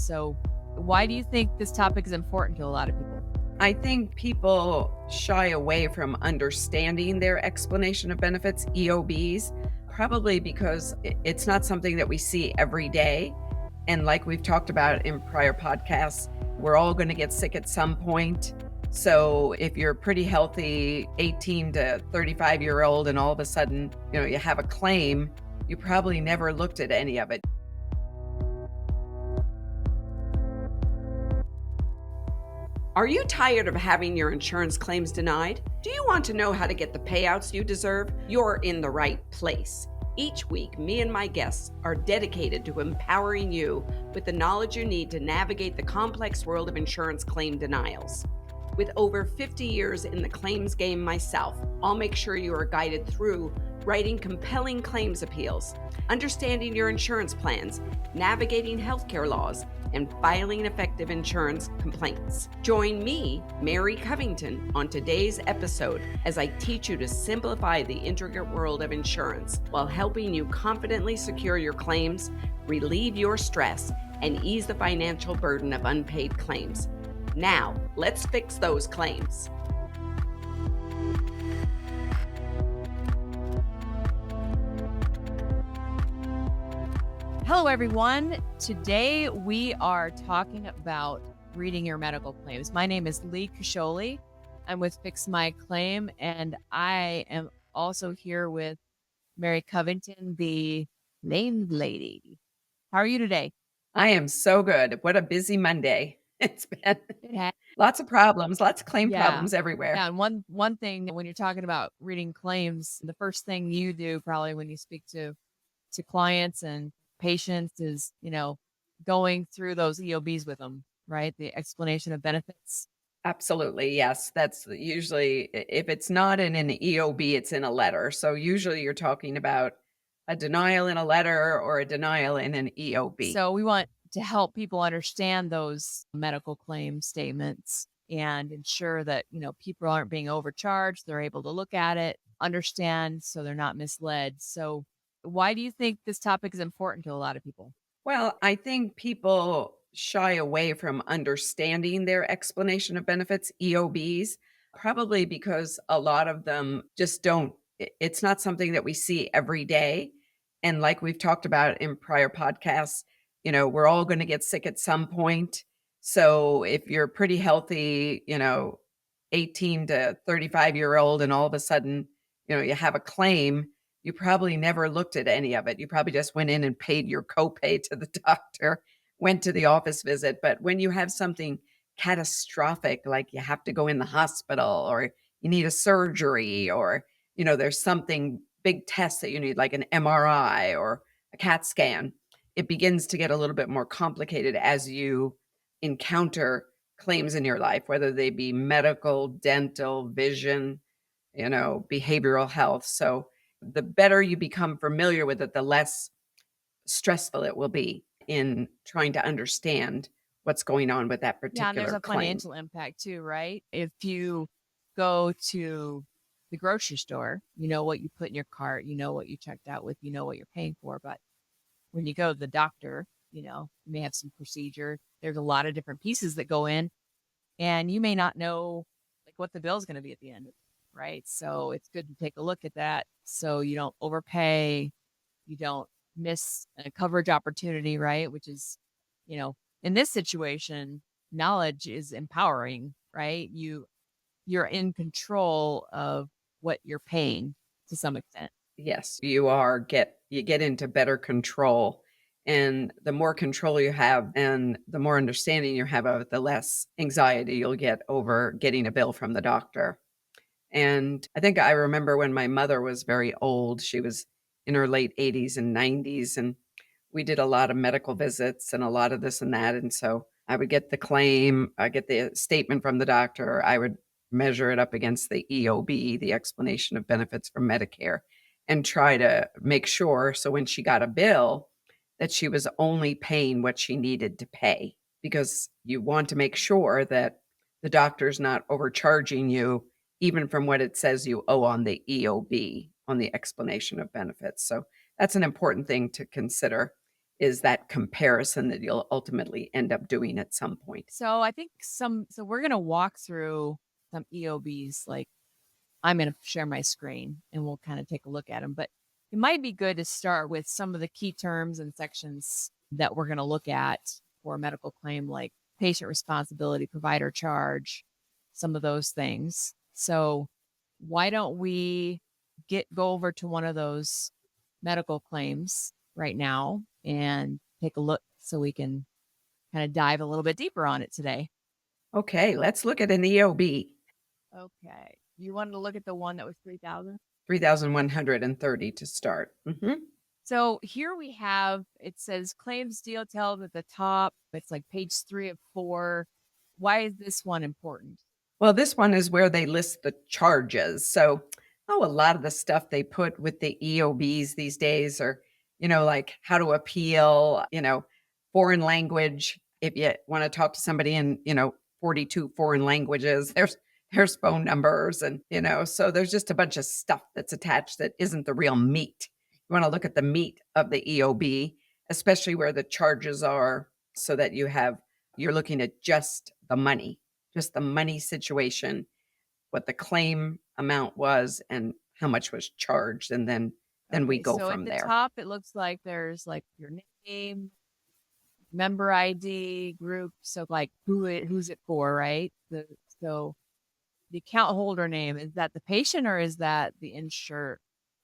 So why do you think this topic is important to a lot of people? I think people shy away from understanding their explanation of benefits, EOBs, probably because it's not something that we see every day. And like we've talked about in prior podcasts, we're all going to get sick at some point. So if you're pretty healthy, 18 to 35-year-old, and all of a sudden, you have a claim, you probably never looked at any of it. Are you tired of having your insurance claims denied? Do you want to know how to get the payouts you deserve? You're in the right place. Each week, me and my guests are dedicated to empowering you with the knowledge you need to navigate the complex world of insurance claim denials. With over 50 years in the claims game myself, I'll make sure you are guided through writing compelling claims appeals, understanding your insurance plans, navigating healthcare laws, and filing effective insurance complaints. Join me, Mary Covington, on today's episode as I teach you to simplify the intricate world of insurance while helping you confidently secure your claims, relieve your stress, and ease the financial burden of unpaid claims. Now, let's fix those claims. Hello, everyone. Today we are talking about reading your medical claims. My name is Leigh Cascioli. I'm with Fix My Claim, and I am also here with Mary Covington, the landlady. How are you today? I am so good. What a busy Monday. It's been It has, lots of problems, lots of claim yeah. problems everywhere. Yeah, and one thing when you're talking about reading claims, the first thing you do probably when you speak to clients and patients is, going through those EOBs with them, right? The explanation of benefits. Absolutely, yes. That's usually, if it's not in an EOB, it's in a letter. So usually you're talking about a denial in a letter or a denial in an EOB. So we want to help people understand those medical claim statements and ensure that, people aren't being overcharged. They're able to look at it, understand, so they're not misled. So why do you think this topic is important to a lot of people? Well, I think people shy away from understanding their explanation of benefits, EOBs, probably because a lot of them just don't, it's not something that we see every day. And like we've talked about in prior podcasts, we're all going to get sick at some point. So if you're pretty healthy, 18 to 35-year-old, and all of a sudden, you have a claim, you probably never looked at any of it. You probably just went in and paid your copay to the doctor, went to the office visit. But when you have something catastrophic, like you have to go in the hospital or you need a surgery, or, there's something big test that you need, like an MRI or a CAT scan, it begins to get a little bit more complicated as you encounter claims in your life, whether they be medical, dental, vision, behavioral health. So the better you become familiar with it, the less stressful it will be in trying to understand what's going on with that Yeah, and there's particular a claim. financial impact too, right? If you go to the grocery store, you know what you put in your cart, you know what you checked out with, you know what you're paying for. But when you go to the doctor, you may have some procedure. There's a lot of different pieces that go in, and you may not know like what the bill is going to be at the end, right? So it's good to take a look at that so you don't overpay, you don't miss a coverage opportunity, right? Which is, in this situation, knowledge is empowering, right? You're in control of what you're paying to some extent. Yes, you get into better control. And the more control you have and the more understanding you have of it, the less anxiety you'll get over getting a bill from the doctor. And I think I remember when my mother was very old, she was in her late 80s and 90s, and we did a lot of medical visits and a lot of this and that. And so I would get the claim, I get the statement from the doctor, I would measure it up against the EOB, the explanation of benefits from Medicare, and try to make sure so when she got a bill that she was only paying what she needed to pay, because you want to make sure that the doctor's not overcharging you even from what it says you owe on the EOB, on the explanation of benefits. So that's an important thing to consider. is that comparison that you'll ultimately end up doing at some point. So I think so we're going to walk through some EOBs. Like I'm going to share my screen and we'll kind of take a look at them, but it might be good to start with some of the key terms and sections that we're going to look at for a medical claim, like patient responsibility, provider charge, some of those things. So why don't we go over to one of those medical claims right now and take a look so we can kind of dive a little bit deeper on it today. Okay, let's look at an EOB. Okay. You wanted to look at the one that was 3,000? 3,130 to start. So here we have, it says claims details at the top. It's like page 3 of 4. Why is this one important? Well, this one is where they list the charges. So, a lot of the stuff they put with the EOBs these days are, like how to appeal, foreign language. If you want to talk to somebody in, 42 foreign languages, there's phone numbers and, so there's just a bunch of stuff that's attached that isn't the real meat. You want to look at the meat of the EOB, especially where the charges are, so that you're looking at just the money situation, what the claim amount was and how much was charged, and then we Okay, go so at from the there. top, it looks like there's like your name, member ID, group. So like who's it for, right? So the account holder name, is that the patient or is that the insured,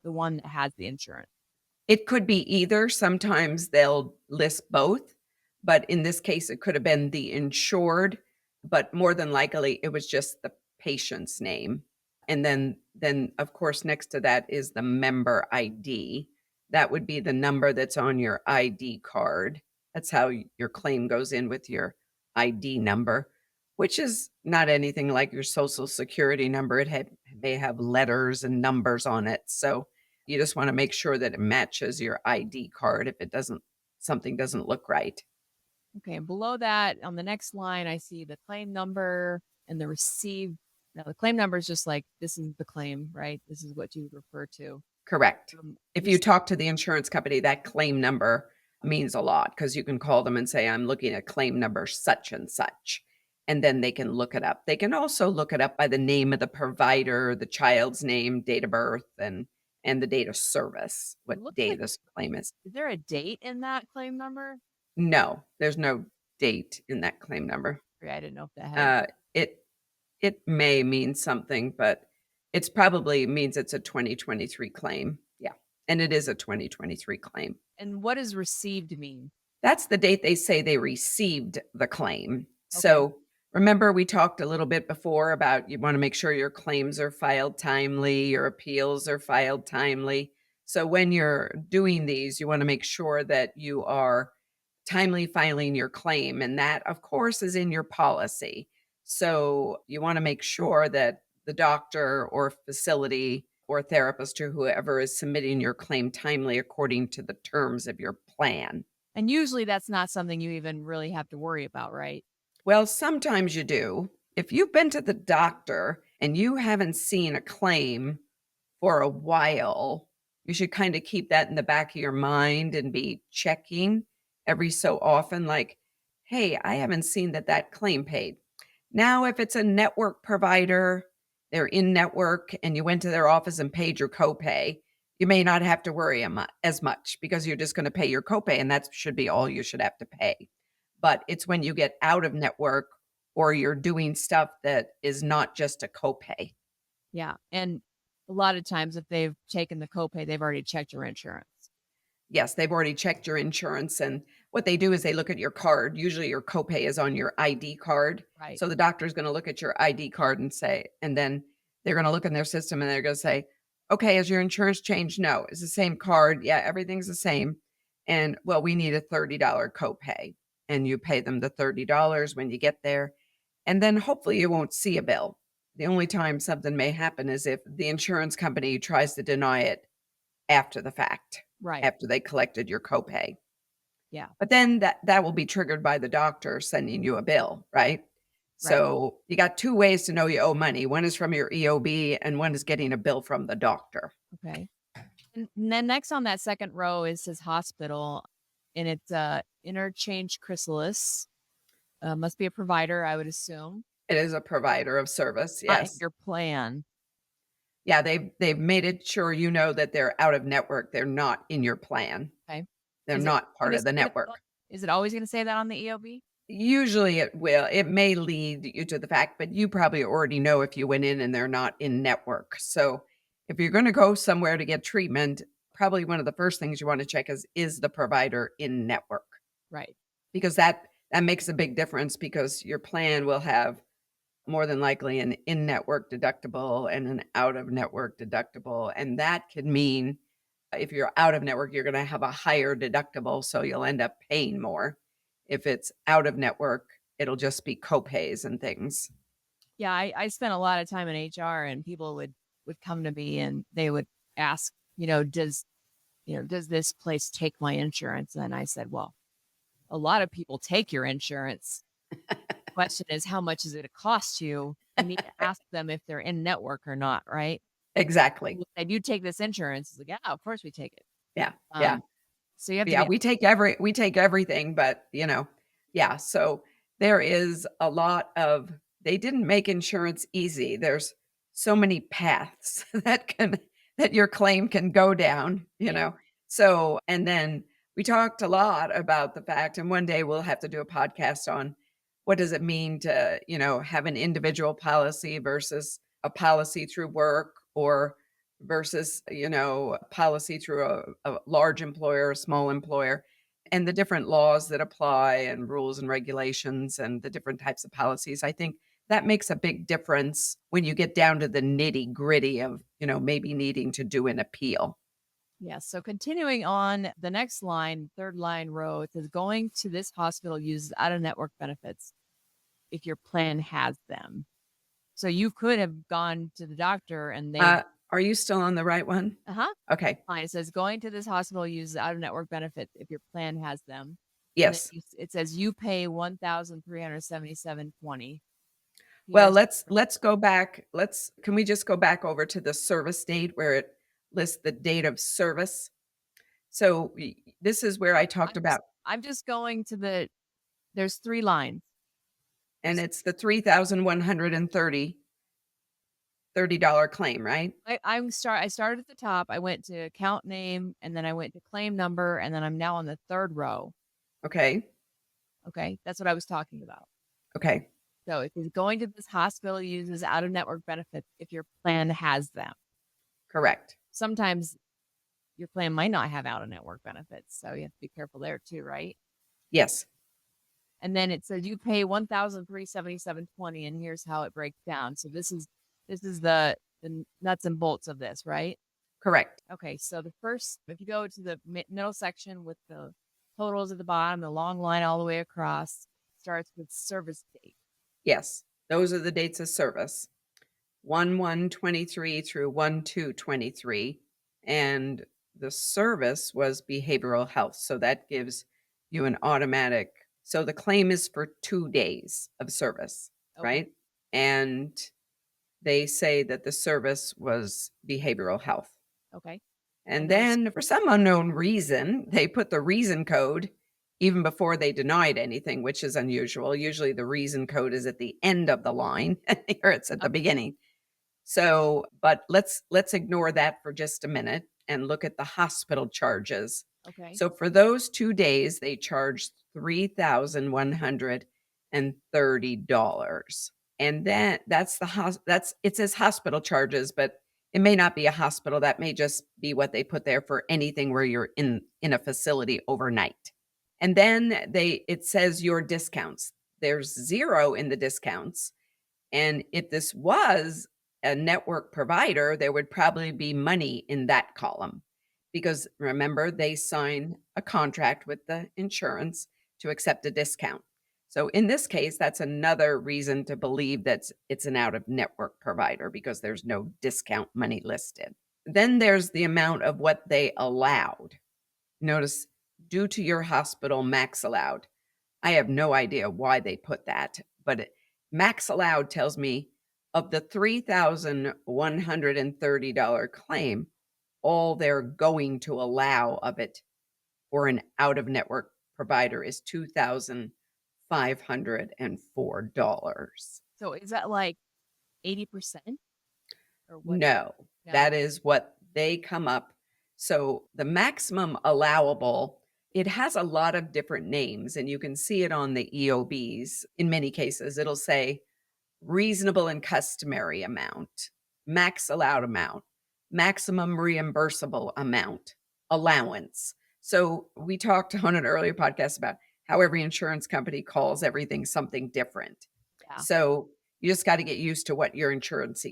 the one that has the insurance? It could be either. Sometimes they'll list both, but in this case, it could have been the insured, but more than likely, it was just the patient's name. And then of course, next to that is the member ID. That would be the number that's on your ID card. That's how your claim goes in with your ID number, which is not anything like your social security number. May have letters and numbers on it. So you just wanna make sure that it matches your ID card if something doesn't look right. Okay, and below that, on the next line, I see the claim number and the received. Now, the claim number is just like this is the claim, right? This is what you would refer to. Correct. If you This talk to the insurance company, that claim number means a lot because you can call them and say, "I'm looking at claim number such and such," and then they can look it up. They can also look it up by the name of the provider, the child's name, date of birth, and the date of service, it what looks day like. this claim is. Is there a date in that claim number? No, there's no date in that claim number. I didn't know if that had. Uh, it It may mean something, but it's probably means it's a 2023 claim. Yeah, and it is a 2023 claim. And what does received mean? That's the date they say they received the claim. Okay. So, remember we talked a little bit before about you wanna make sure your claims are filed timely, your appeals are filed timely. So, when you're doing these, you wanna make sure that you are timely filing your claim, and that, of course, is in your policy. So, you wanna make sure that the doctor or facility or therapist or whoever is submitting your claim timely according to the terms of your plan. And usually that's not something you even really have to worry about, right? Well, sometimes you do. If you've been to the doctor and you haven't seen a claim for a while, you should kind of keep that in the back of your mind and be checking every so often, like, hey, I haven't seen that claim paid. Now, if it's a network provider, they're in network and you went to their office and paid your copay, you may not have to worry as much because you're just going to pay your copay and that should be all you should have to pay. But it's when you get out of network or you're doing stuff that is not just a copay. Yeah. And a lot of times if they've taken the copay, they've already checked your insurance. Yes, they've already checked your insurance, and what they do is they look at your card. Usually your copay is on your ID card. Right. So the doctor's gonna look at your ID card and then they're gonna look in their system and they're gonna say, "Okay, has your insurance changed?" "No." "It's the same card?" "Yeah, everything's the same." And, "Well, we need a $30 copay." And you pay them the $30 when you get there, and then hopefully you won't see a bill. The only time something may happen is if the insurance company tries to deny it after the fact, Right. after they collected your copay. Yeah. But then that will be triggered by the doctor sending you a bill, right? Right. So, you got 2 ways to know you owe money. One is from your EOB and one is getting a bill from the doctor. Okay. And then next on that second row is says hospital. and it's interchange chrysalis. Must be a provider, I would assume. It is a provider of service, Not in yes. your plan. Yeah, they've made it sure you know that they're out of network, they're not in your plan. Okay. They're Is it not part gonna of the say that network. is it always gonna say that on the EOB? Usually it will. It may lead you to the fact, but you probably already know if you went in and they're not in network. So if you're going to go somewhere to get treatment, probably one of the first things you want to check is the provider in network? Right. Because that makes a big difference because your plan will have more than likely an in-network deductible and an out-of-network deductible, and that could mean if you're out of network, you're gonna have a higher deductible, so you'll end up paying more. If it's out of network, it'll just be copays and things. Yeah, I spent a lot of time in HR, and people would come to me and they would ask, does this place take my insurance? And I said, well, a lot of people take your insurance. Question is, how much is it cost you? You need to ask them if they're in network or not, right? Exactly. People said, you take this insurance. It's like, yeah, of course we take it. Yeah, yeah. Um, so you have to Yeah, be, we take everything, but, yeah, so there is a lot of they didn't make insurance easy. There's so many paths that your claim can go down, you yeah, know? So, and then we talked a lot about the fact, and one day we'll have to do a podcast on what does it mean to, have an individual policy versus a policy through work or versus, policy through a large employer, a small employer, and the different laws that apply and rules and regulations and the different types of policies. I think that makes a big difference when you get down to the nitty gritty of, maybe needing to do an appeal. yeah. So continuing on the next line, third line row, it says going to this hospital uses out of network benefits if your plan has them. So you could have gone to the doctor and they, Are you still on the right one? uh-huh, Okay. fine. It says going to this hospital uses out of network benefits if your plan has them. And then Yes. it says you pay 1,377.20. Well, Here's let's go back. Can we just go back over to the service date where it lists the date of service? So this is where I nope, talked about, I'm just going to there's three lines. and There's it's the 3,130 $30 claim, right? I started at the top. I went to account name and then I went to claim number and then I'm now on the third row. Okay. Okay. That's what I was talking about. Okay. So if he's going to this hospital uses out of network benefits if your plan has them. Correct. Sometimes your plan might not have out of network benefits. So you have to be careful there too, right? Yes. And then it says you pay 1,377.20 and here's how it breaks down. So this is the nuts and bolts of this, right? Correct. Okay, so the first, if you go to the middle section with the totals at the bottom, the long line all the way across starts with service date. Yes. Those are the dates of service. 1/1/23 through 1/2/23, and the service was behavioral health, so that gives you an automatic so the claim is for 2 days of service, Okay, right? And they say that the service was behavioral health. okay. And And those, then for some unknown reason, they put the reason code even before they denied anything, which is unusual. Usually the reason code is at the end of the line, here it's at the okay, beginning. So, but let's ignore that for just a minute and look at the hospital charges. okay, So for those 2 days, they charged $3,130. And then that's it says hospital charges, but it may not be a hospital. That may just be what they put there for anything where you're in a facility overnight. And then it says your discounts. There's 0 in the discounts, and if this was a network provider, there would probably be money in that column because remember, they sign a contract with the insurance to accept a discount. So in this case, that's another reason to believe that it's an out of network provider because there's no discount money listed. Then there's the amount of what they allowed. Notice, due to your hospital max allowed. I have no idea why they put that, but max allowed tells me of the $3,130 claim, all they're going to allow of it or an out-of-network provider is $2,504. So is that like 80% or what? No, No. that is what they come up. So the maximum allowable, it has a lot of different names, and you can see it on the EOBs. In many cases, it'll say reasonable and customary amount, max allowed amount, maximum reimbursable amount, allowance. So we talked on an earlier podcast about how every insurance company calls everything something different. Yeah. So you just got to get used to what your insurance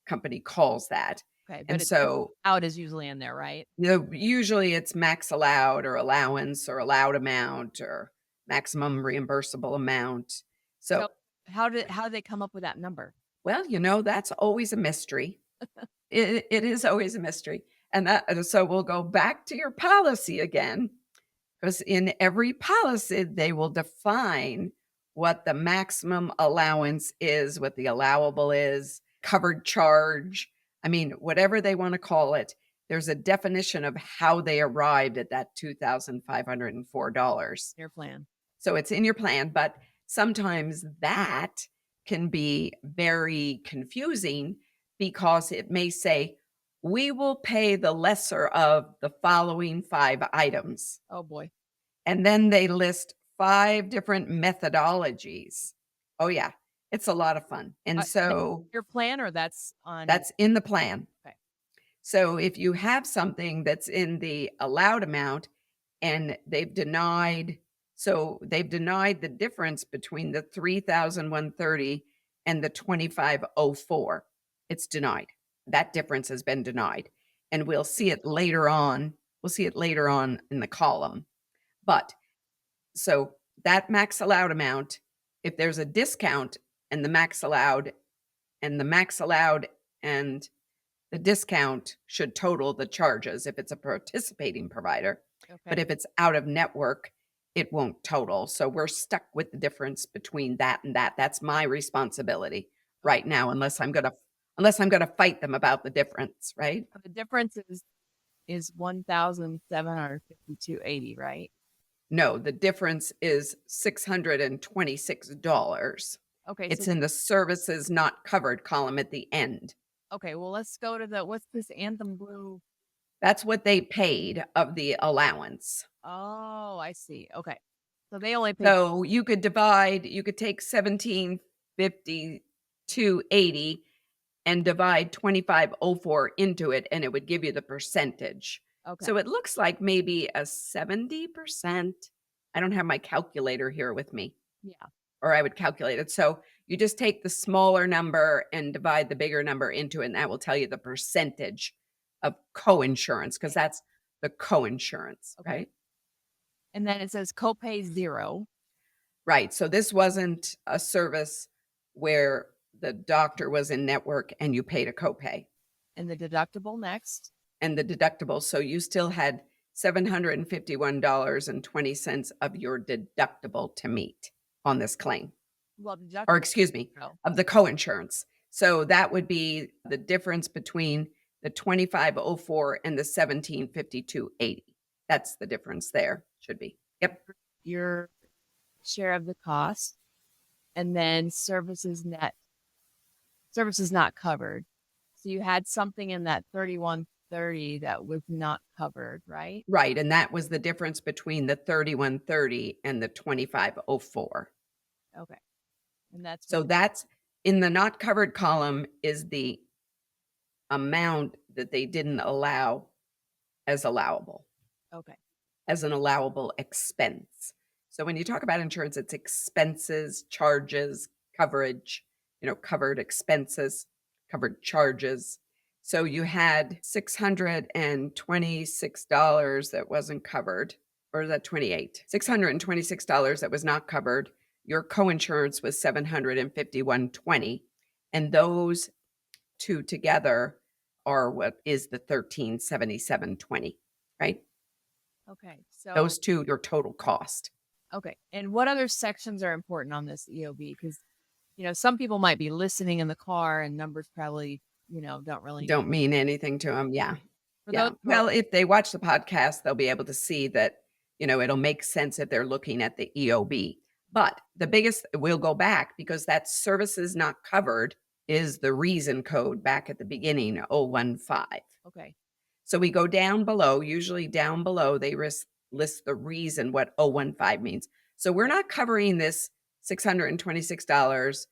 company calls that. Okay. But And it's so, out is usually in there, right? usually it's max allowed or allowance or allowed amount or maximum reimbursable amount. So So, how did they come up with that number? well, that's always a mystery. It is always a mystery. And so we'll go back to your policy again, because in every policy, they will define what the maximum allowance is, what the allowable is, covered charge. I mean, whatever they want to call it, there's a definition of how they arrived at that $2,504. Your plan. So it's in your plan, but sometimes that can be very confusing because it may say, we will pay the lesser of the following 5 items. Oh boy. And then they list 5 different methodologies. Oh, yeah, it's a lot of fun. And That's so your plan or that's on that's in the plan. Okay. So if you have something that's in the allowed amount and they've denied the difference between the 3,130 and the 2,504. It's denied. That difference has been denied. And we'll see it later on. We'll see it later on in the column. But so that max allowed amount, if there's a discount and the max allowed and the discount should total the charges if it's a participating provider. But Okay. if it's out of network, it won't total. So we're stuck with the difference between that and that. That's my responsibility right now, unless I'm gonna fight them about the difference, right? The difference is 1,752.80, right? No, the difference is $626. Okay, so It's in the services not covered column at the end. okay, well let's go to the what's this Anthem Blue? That's what they paid of the allowance. Oh, I see. Okay. So they only paid So you could take 1752.80 and divide 2504 into it, and it would give you the percentage. okay. So it looks like maybe a 70%. I don't have my calculator here with me, Yeah. or I would calculate it. So you just take the smaller number and divide the bigger number into it, and that will tell you the percentage of co-insurance, because that's the co-insurance, Okay. right? And then it says copay 0. Right. So this wasn't a service where the doctor was in network and you paid a copay And the deductible next. and the deductible. So you still had $751.20 of your deductible to meet on this claim, Well, or deductible. excuse me, Oh, of the co-insurance. So that would be the difference between the 2504 and the 1752.80. That's the difference there. Should be. Yep. your share of the cost. And then services not covered. So you had something in that 3130 that was not covered, right? Right, and that was the difference between the 3130 and the 2504. Okay. And that's So what that's in the not covered column is the amount that they didn't allow as allowable, okay. as an allowable expense. So when you talk about insurance, it's expenses, charges, coverage, covered expenses, covered charges. So you had $626 that wasn't covered, or is that 28? $626 that was not covered. Your coinsurance was $751.20, and those two together are what is the $1,377.20, right? Okay. So Those two, your total cost. okay. And what other sections are important on this EOB? Because some people might be listening in the car and numbers probably, don't really Don't mean anything to them. Yeah. for Yeah. those who are Well, if they watch the podcast, they'll be able to see that, It'll make sense if they're looking at the EOB. But the biggest, we'll go back because that services not covered is the reason code back at the beginning, 015. Okay. So we go down below, usually down below, they list the reason what 015 means. So we're Okay. not covering this $626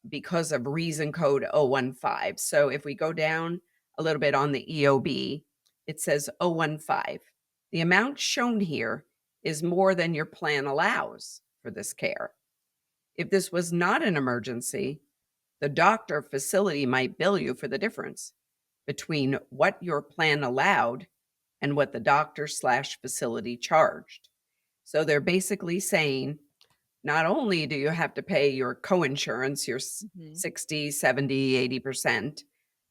because of reason code 015. So if we go down a little bit on the EOB, it says 015. The amount shown here is more than your plan allows for this care. If this was not an emergency, the doctor facility might bill you for the difference between what your plan allowed and what the doctor/facility charged. So they're basically saying not only do you have to pay your coinsurance, your Mhm. 60, 70, 80%,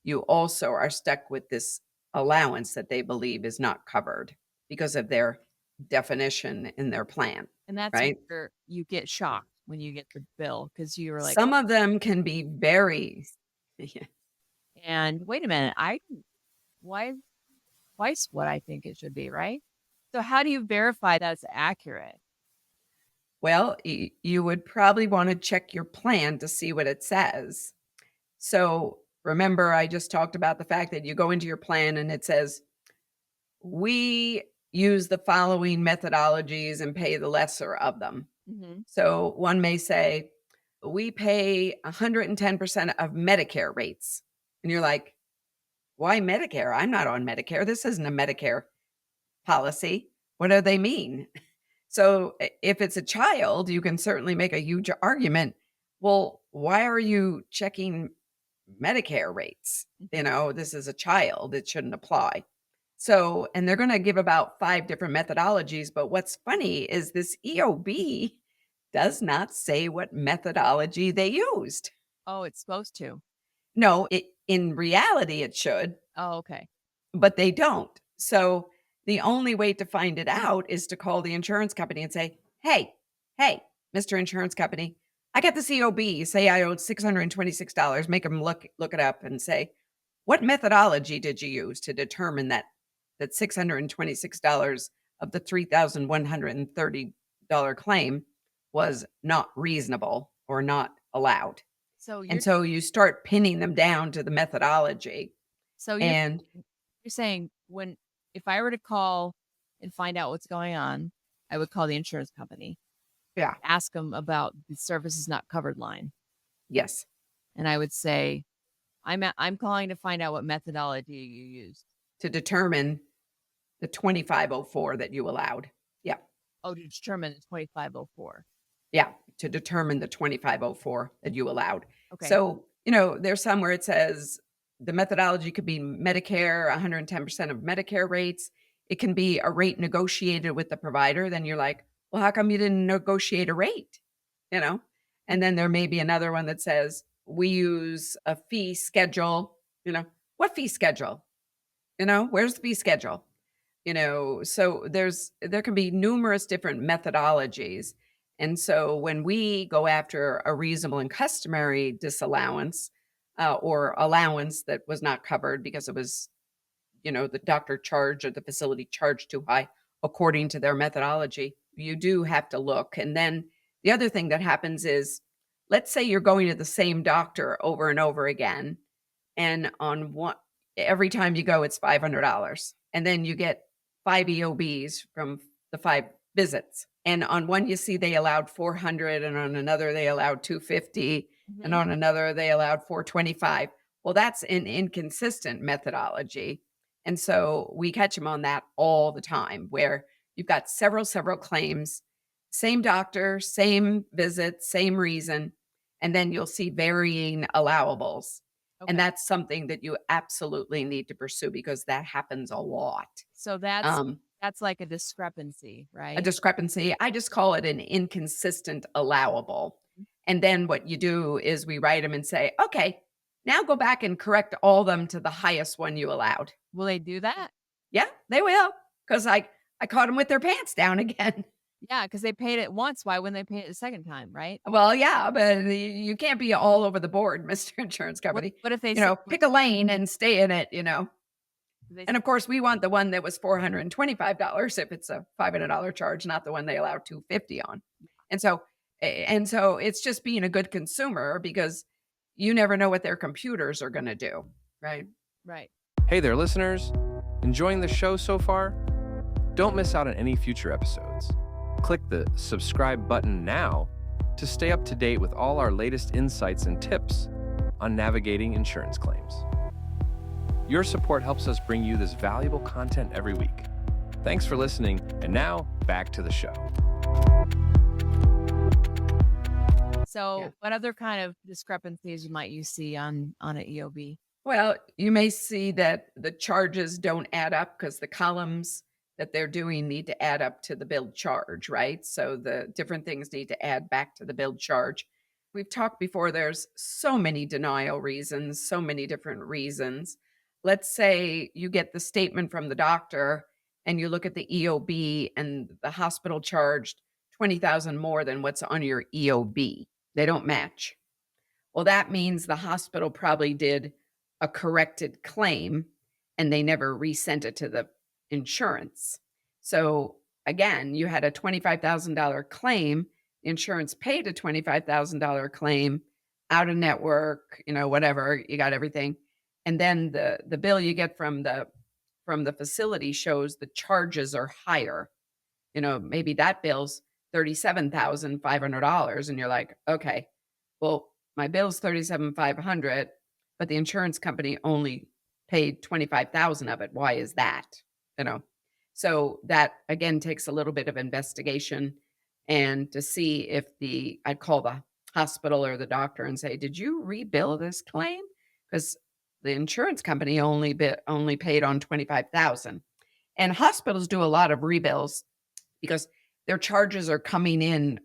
you also are stuck with this allowance that they believe is not covered because of their definition in their plan, And that's right? where you get shocked when you get the bill because you were like, Some "Oh," of them can be very yeah. and wait a minute, why twice what I think it should be, right? So how do you verify that's accurate? Well, you would probably wanna check your plan to see what it says. So, remember I just talked about the fact that you go into your plan and it says, "We use the following methodologies and pay the lesser of them." Mhm. So, one may say, "We pay 110% of Medicare rates." And you're like, "Why Medicare? I'm not on Medicare. This isn't a Medicare policy. What do they mean?" So if it's a child, you can certainly make a huge argument. Well, why are you checking Medicare rates? Mhm. This is a child, it shouldn't apply. So, and they're going to give about 5 different methodologies. But what's funny is this EOB does not say what methodology they used. Oh, it's supposed to. No, in reality, it should. Oh, okay. But they don't. So, the only way to find it out is to call the insurance company and say, "Hey, hey, Mr. Insurance Company, I got this EOB. Say I owed $626." Make them look it up and say, "What methodology did you use to determine that $626 of the $3,130 claim was not reasonable or not allowed?" So And so you start pinning them down to the methodology so you're and you're saying when if I were to call and find out what's going on, I would call the insurance company, yeah, ask them about the services not covered line, yes. and I would say, I'm calling to find out what methodology you used." To determine the 2504 that you allowed. Yeah, Oh, to determine the 2504. yeah, to determine the 2504 that you allowed. Okay. So, there's some where it says the methodology could be Medicare, 110% of Medicare rates. It can be a rate negotiated with the provider. Then you're like, "Well, how come you didn't negotiate a rate?" You know? And then there may be another one that says, "We use a fee schedule." What fee schedule? Where's the fee schedule? So there can be numerous different methodologies. And so when we go after a reasonable and customary disallowance or allowance that was not covered because it was, the doctor charged or the facility charged too high according to their methodology, you do have to look. And then the other thing that happens is, let's say you're going to the same doctor over and over again, and on one every time you go, it's $500, and then you get 5 EOBs from the 5 visits, and on one, you see they allowed 400, and on another, they allowed 250, and Mhm. on another, they allowed 425. Well, that's an inconsistent methodology, and so we catch them on that all the time, where you've got several claims, same doctor, same visit, same reason, and then you'll see varying allowables. And Okay. that's something that you absolutely need to pursue because that happens a lot. So that's Um, that's like a discrepancy, a right? discrepancy, I just call it an inconsistent allowable. And then what you do is we write them and say, "Okay, now go back and correct all them to the highest one you allowed." Will they do that? Yeah, they will, because I caught them with their pants down again. Yeah, because they paid it once, why wouldn't they pay it a second time, right? Well, yeah, but you can't be all over the board, Mr. Insurance What Company. what if they say what Pick a lane and stay in it. They And of course, we want the one that was $425 if it's a $500 charge, not the one they allow 250 on. And so it's just being a good consumer because you never know what their computers are going to do, right? right. Hey there, listeners. Enjoying the show so far? Don't miss out on any future episodes. Click the subscribe button now to stay up to date with all our latest insights and tips on navigating insurance claims. Your support helps us bring you this valuable content every week. Thanks for listening, and now back to the show. So, Yeah. what other kind of discrepancies might you see on an EOB? Well, you may see that the charges don't add up because the columns that they're doing need to add up to the billed charge, right? So the different things need to add back to the billed charge. We've talked before, there's so many denial reasons, so many different reasons. Let's say you get the statement from the doctor and you look at the EOB and the hospital charged 20,000 more than what's on your EOB. They don't match. Well, that means the hospital probably did a corrected claim and they never resent it to the insurance. So again, you had a $25,000 claim, insurance paid a $25,000 claim out of network, whatever, you got everything. And then the bill you get from the facility shows the charges are higher. Maybe that bill's $37,500 and you're like, "Okay, well, my bill's 37,500, but the insurance company only paid 25,000 of it. Why is that?" You know? So that again takes a little bit of investigation and to see if I'd call the hospital or the doctor and say, "Did you rebill this claim?" Because the insurance company only paid on 25,000. And hospitals do a lot of rebills because their charges are coming in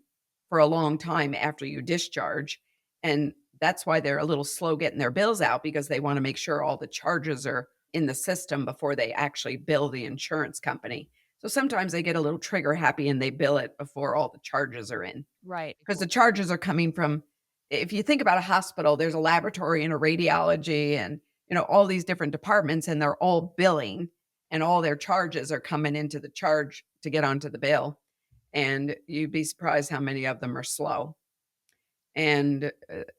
for a long time after you discharge. And that's why they're a little slow getting their bills out because they want to make sure all the charges are in the system before they actually bill the insurance company. So sometimes they get a little trigger happy and they bill it before all the charges are in Right. because the charges are coming from, if you think about a hospital, there's a laboratory and a radiology and, all these different departments and they're all billing and all their charges are coming into the charge to get onto the bill. And you'd be surprised how many of them are slow. And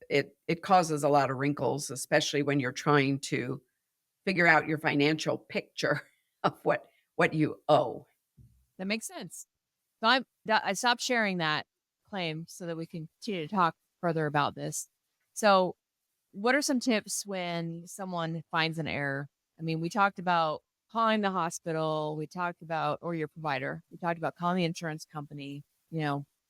it causes a lot of wrinkles, especially when you're trying to figure out your financial picture of what you owe. That makes sense. So I stopped sharing that claim so that we can continue to talk further about this. So, what are some tips when someone finds an error? I mean, we talked about calling the hospital, we talked about, or your provider, we talked about calling the insurance company.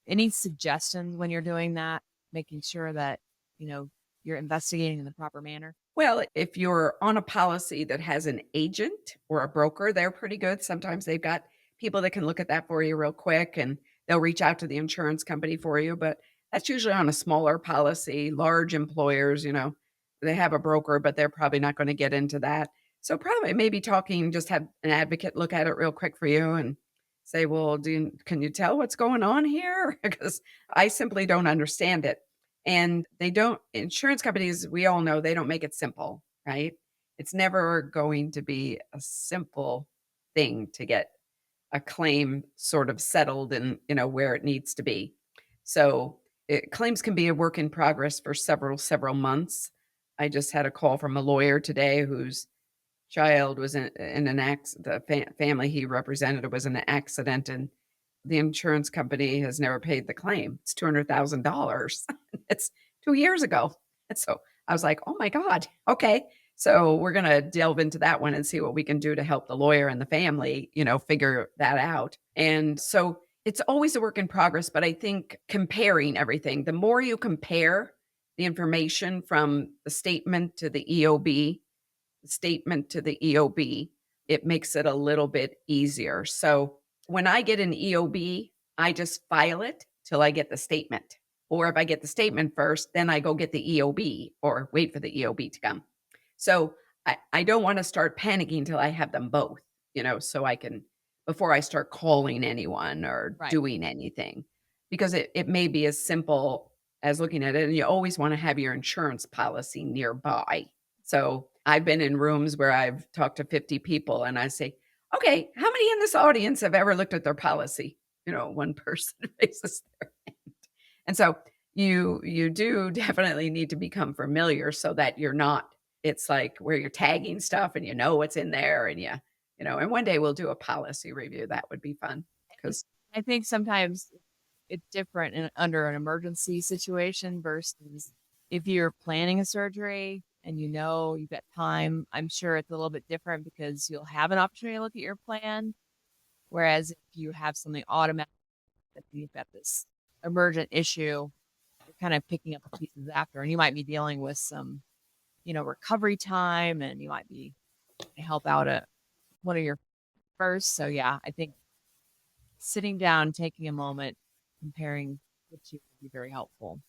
Any suggestions when you're doing that, making sure that, you're investigating in the proper manner? Well, if you're on a policy that has an agent or a broker, they're pretty good. Sometimes they've got people that can look at that for you real quick and they'll reach out to the insurance company for you. But that's usually on a smaller policy. Large employers, they have a broker, but they're probably not going to get into that. So probably maybe talking, just have an advocate look at it real quick for you and say, "Well, can you tell what's going on here?" Because I simply don't understand it. And insurance companies, we all know they don't make it simple, right? It's never going to be a simple thing to get a claim sort of settled and, where it needs to be. So claims can be a work in progress for several months. I just had a call from a lawyer today whose child was in an accident. The family he represented was in an accident and the insurance company has never paid the claim. It's $200,000. It's 2 years ago. And so I was like, "Oh my God. Okay." So we're going to delve into that one and see what we can do to help the lawyer and the family, figure that out. And so it's always a work in progress, but I think comparing everything, the more you compare the information from the statement to the EOB, statement to the EOB, it makes it a little bit easier. So when I get an EOB, I just file it till I get the statement. Or if I get the statement first, then I go get the EOB or wait for the EOB to come. So I don't want to start panicking till I have them both, so I can, before I start calling anyone or Right. doing anything, because it may be as simple as looking at it. And you always want to have your insurance policy nearby. So I've been in rooms where I've talked to 50 people and I say, okay, how many in this audience have ever looked at their policy? One person raises their hand. And so you do definitely need to become familiar so that you're not, it's like where you're tagging stuff and what's in there and and one day we'll do a policy review. That would be fun And because I think sometimes it's different under an emergency situation versus if you're planning a surgery and you've got time. I'm sure it's a little bit different because you'll have an opportunity to look at your plan. Whereas if you have something automatic that you've got this emergent issue, you're kind of picking up the pieces after, and you might be dealing with some, recovery time, and you might be help out at one of your first. So yeah, I think sitting down, taking a moment, comparing the two would be very helpful.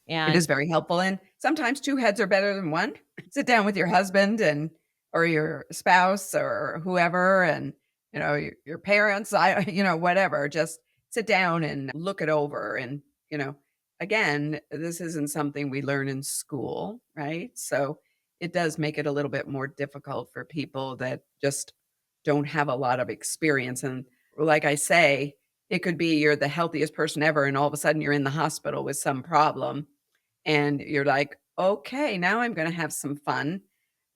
it And is very helpful. And sometimes two heads are better than one. Sit down with your husband and or your spouse or whoever and your parents, whatever. Just sit down and look it over. And, you know, again, this isn't something we learn in school, right? So it does make it a little bit more difficult for people that just don't have a lot of experience. And like I say, it could be you're the healthiest person ever, and all of a sudden you're in the hospital with some problem and you're like, "Okay, now I'm gonna have some fun.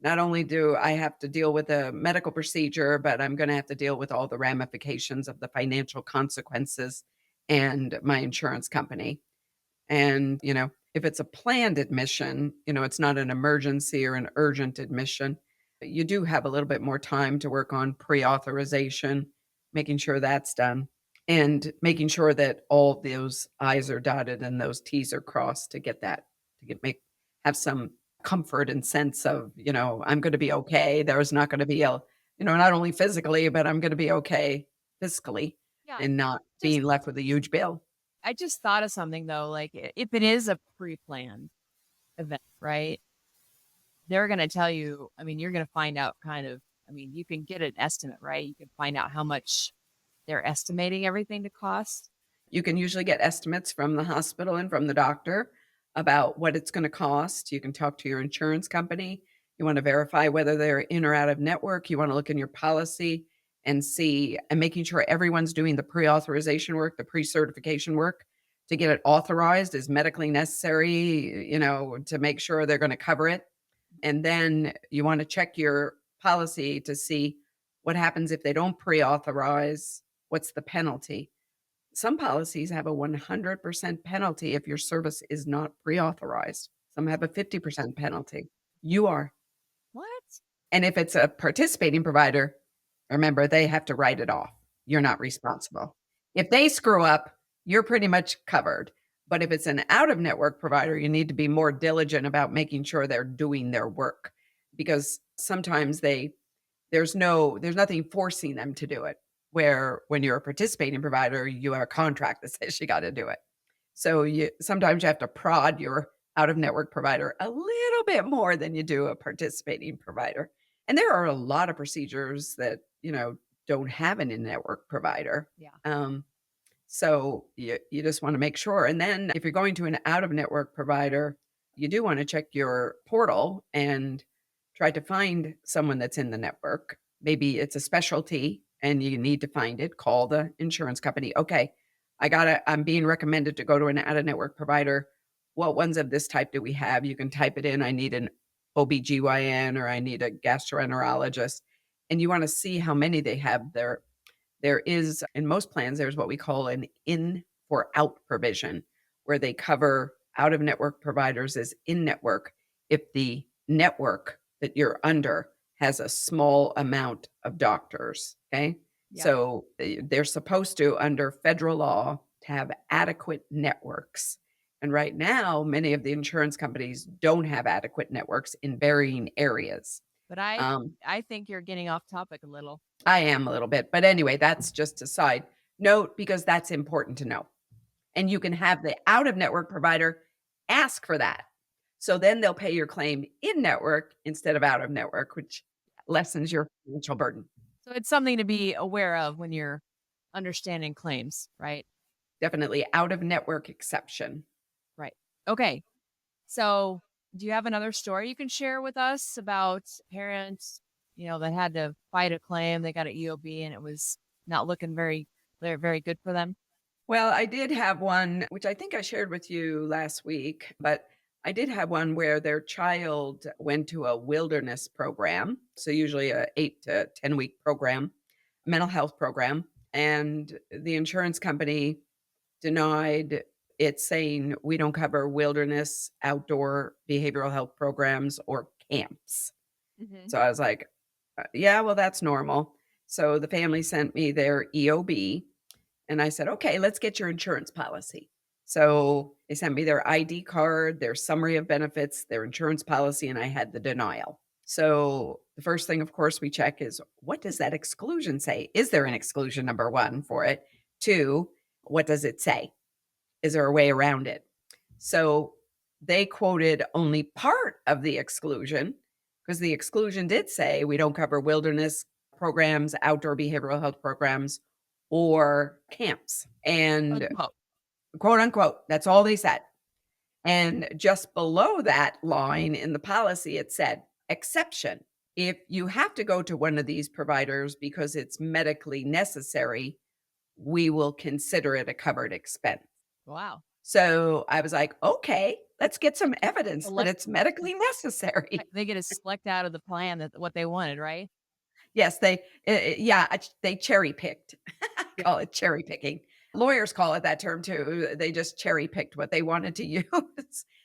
Not only do I have to deal with a medical procedure, but I'm gonna have to deal with all the ramifications of the financial consequences and my insurance company." And, if it's a planned admission, it's not an emergency or an urgent admission, you do have a little bit more time to work on pre-authorization, making sure that's done, and making sure that all those I's are dotted and those T's are crossed to get that to get make have some comfort and sense of, I'm gonna be okay. There's not gonna be not only physically, but I'm gonna be okay fiscally yeah, and not just being left with a huge bill. I just thought of something though, like if it is a pre-planned event, right? They're going to tell you, I mean, you're going to find out you can get an estimate, right? You can find out how much they're estimating everything to cost. You can usually get estimates from the hospital and from the doctor about what it's gonna cost. You can talk to your insurance company. You wanna verify whether they're in or out of network. You wanna look in your policy and see and making sure everyone's doing the pre-authorization work, the pre-certification work to get it authorized as medically necessary, to make sure they're gonna cover it. And then you wanna check your policy to see what happens if they don't pre-authorize, what's the penalty? Some policies have a 100% penalty if your service is not pre-authorized. Some have a 50% penalty. You are. What? And if it's a participating provider, remember they have to write it off. You're not responsible. If they screw up, you're pretty much covered. But if it's an out of network provider, you need to be more diligent about making sure they're doing their work because sometimes there's nothing forcing them to do it, where when you're a participating provider, you have a contract that says you gotta do it. So you sometimes you have to prod your out-of-network provider a little bit more than you do a participating provider. And there are a lot of procedures that, don't have an in-network provider. Yeah. So you just wanna make sure, and then if you're going to an out-of-network provider, you do wanna check your portal and try to find someone that's in the network. Maybe it's a specialty and you need to find it, call the insurance company. "Okay, I'm being recommended to go to an out-of-network provider. What ones of this type do we have?" You can type it in, "I need an OBGYN," or "I need a gastroenterologist," and you wanna see how many they have there. There is in most plans, there's what we call an in for out provision, where they cover out of network providers as in network if the network that you're under has a small amount of doctors. Okay. Yeah. So they're supposed to, under federal law, to have adequate networks. And right now, many of the insurance companies don't have adequate networks in varying areas. But I Um, I think you're getting off topic a little. I am a little bit, but anyway, that's just a side note because that's important to know. And you can have the out of network provider ask for that. So then they'll pay your claim in network instead of out of network, which lessens your financial burden. So it's something to be aware of when you're understanding claims, right? Definitely out of network exception. Right. Okay. So Do you have another story you can share with us about parents, that had to fight a claim? They got an EOB and it was not looking very, very good for them. Well, I did have one, which I think I shared with you last week, but I did have one where their child went to a wilderness program. So, usually a 8 to 10 week program, mental health program. And the insurance company denied it, saying, we don't cover wilderness, outdoor behavioral health programs, or camps. Hmm. So I was like, yeah, well, that's normal. So the family sent me their EOB, and I said, okay, let's get your insurance policy. So they sent me their ID card, their summary of benefits, their insurance policy, and I had the denial. So the first thing, of course, we check is, what does that exclusion say? Is there an exclusion, number one, for it? Two, what does it say? Is there a way around it? So they quoted only part of the exclusion, because the exclusion did say we don't cover wilderness programs, outdoor behavioral health programs, or camps. And Unquote. quote unquote, that's all they said. And just below that line in the policy, it said, exception. If you have to go to one of these providers because it's medically necessary, we will consider it a covered expense. Wow. So I was like, okay, let's get some evidence that Select, it's medically necessary. they get to select out of the plan that what they wanted, right? Yes, they cherry picked. Yeah. Call it cherry picking. Lawyers call it that term too. They just cherry picked what they wanted to use.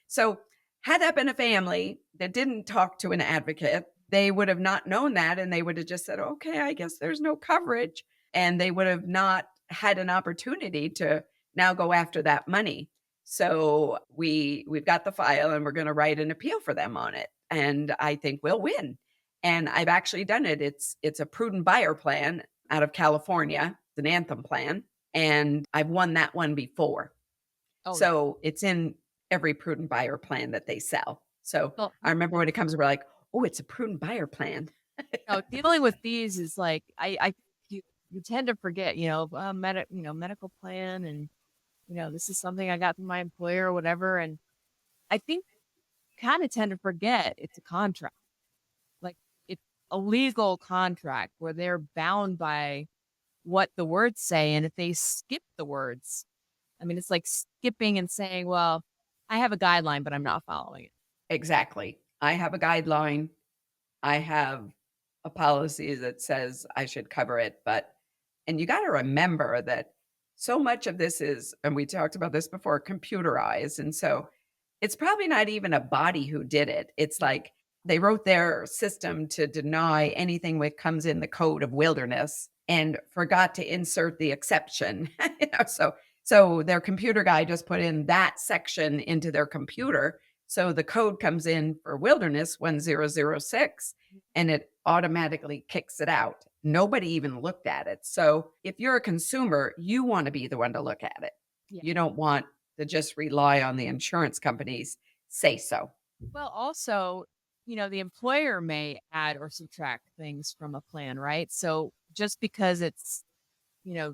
So, had that been a family that didn't talk to an advocate, they would have not known that, and they would have just said, okay, I guess there's no coverage. And they would have not had an opportunity to now go after that money. So we've got the file, and we're going to write an appeal for them on it. And I think we'll win. And I've actually done it. It's a prudent buyer plan out of California. It's an Anthem plan, and I've won that one before. Oh, yeah. So it's in every prudent buyer plan that they sell. So Well, I remember when it comes, we're like, oh, it's a prudent buyer plan. dealing with these is like you tend to forget, medical plan, and this is something I got from my employer or whatever. And I think kind of tend to forget it's a contract. Like it's a legal contract where they're bound by what the words say. And if they skip the words, I mean, it's like skipping and saying, well, I have a guideline, but I'm not following it. Exactly. I have a guideline. I have a policy that says I should cover it, and you got to remember that so much of this is, and we talked about this before, computerized. And so it's probably not even a body who did it. It's like they wrote their system to deny anything that comes in the code of wilderness and forgot to insert the exception. So their computer guy just put in that section into their computer. So the code comes in for wilderness 1006, and it automatically kicks it out. Nobody even looked at it. So if you're a consumer, you want to be the one to look at it. Yeah. You don't want to just rely on the insurance companies say so. Well, also, the employer may add or subtract things from a plan, right? So just because it's,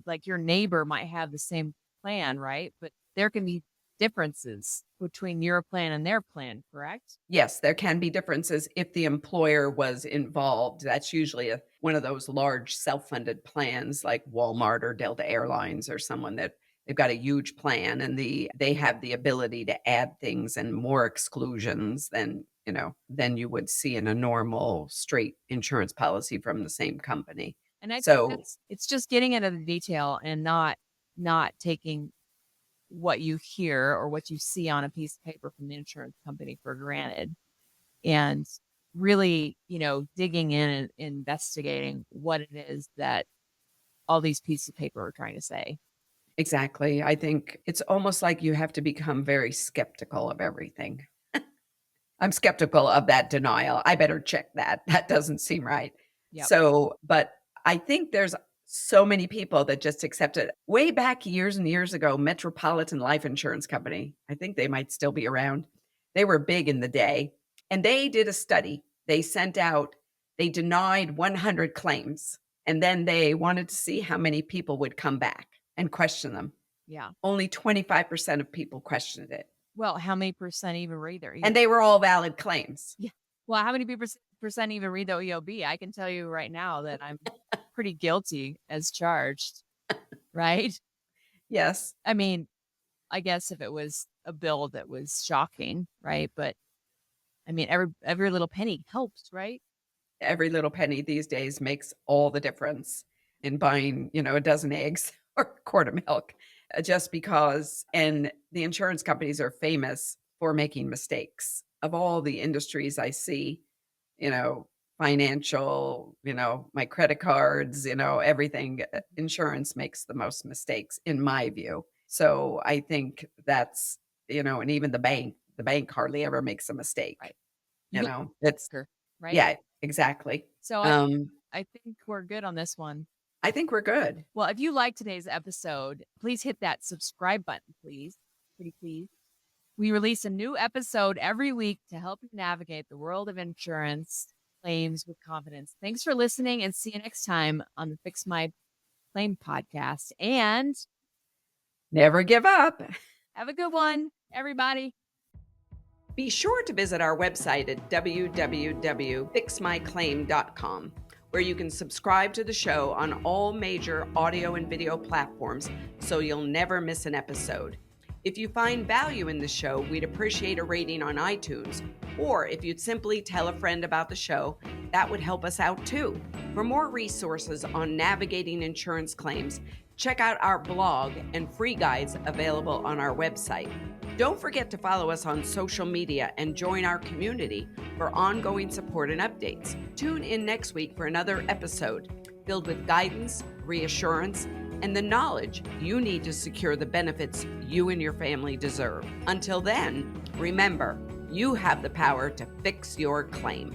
like your neighbor might have the same plan, right? But there can be differences between your plan and their plan, correct? Yes, there can be differences if the employer was involved. That's usually one of those large self-funded plans like Walmart or Delta Airlines, or someone that they've got a huge plan, and they have the ability to add things and more exclusions than you would see in a normal straight insurance policy from the same company. And I think So it's just getting into the detail and not taking what you hear or what you see on a piece of paper from the insurance company for granted, and really, digging in and investigating what it is that all these pieces of paper are trying to say. exactly, I think it's almost like you have to become very skeptical of everything. I'm skeptical of that denial. I better check that. That doesn't seem right. Yep. So, but I think there's so many people that just accept it. Way back years and years ago, Metropolitan Life Insurance Company, I think they might still be around. They were big in the day, and they did a study. They denied 100 claims, and then they wanted to see how many people would come back and question them. Yeah. Only 25% of people questioned it. Well, how many percent even read their And they were all valid claims. Yeah. Well, how many percent even read the EOB? I can tell you right now that I'm pretty guilty as charged, right? Yes. I mean, I guess if it was a bill that was shocking, right? But I mean, every little penny helps, right? Every little penny these days makes all the difference in buying, a dozen eggs or a quart of milk, just because. And the insurance companies are famous for making mistakes. Of all the industries I see, you know, financial, my credit cards, everything, insurance makes the most mistakes in my view. So I think that's, and even the bank hardly ever makes a mistake. Right. It's, Right. yeah, exactly. So Um, I think we're good on this one. I think we're good. Well, if you like today's episode, please hit that subscribe button, please. Pretty please. We release a new episode every week to help you navigate the world of insurance claims with confidence. Thanks for listening, and see you next time on the Fix My Claim podcast. And Never give up. have a good one, everybody. Be sure to visit our website at www.fixmyclaim.com, where you can subscribe to the show on all major audio and video platforms so you'll never miss an episode. If you find value in the show, we'd appreciate a rating on iTunes, or if you'd simply tell a friend about the show, that would help us out too. For more resources on navigating insurance claims, check out our blog and free guides available on our website. Don't forget to follow us on social media and join our community for ongoing support and updates. Tune in next week for another episode filled with guidance, reassurance, and the knowledge you need to secure the benefits you and your family deserve. Until then, remember, you have the power to fix your claim.